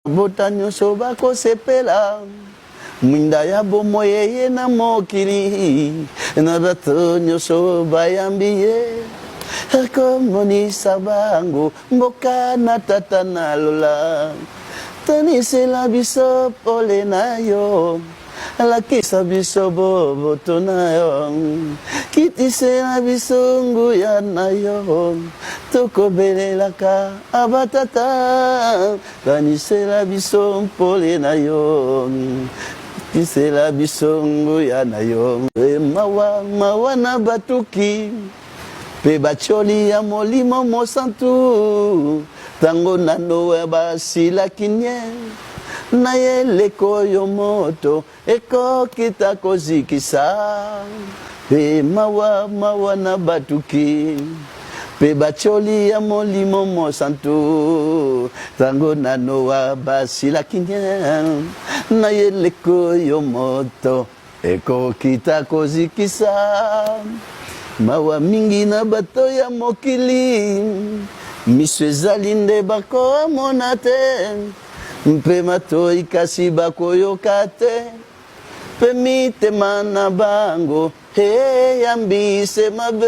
Bota nyonso bakosepela mwinda ya bomoi ye na mokili na bato nyonso bayambi ye akomonisa bango mboka na tata na lola tanisela biso pole na yo alakisa biso boboto na yo kitisela biso nguya na yo tokobelelaka abatata tanisela biso pole na yo kitisela biso nguya na yo mawa mawa na batuki pe bacholi ya molimo mosantu tango nano basilaki nye na yeleko yo moto ekokita kozikisa pe mawa mawa na batuki pe bacholi ya molimo mosantu tango nano basilaki nye na yeleko yo moto ekokita kozikisa mawa mingi na bato ya mokili miso ezali nde bakomona te mpe matoi kasi bakoyoka te mpe mitema na bango eyambise mabe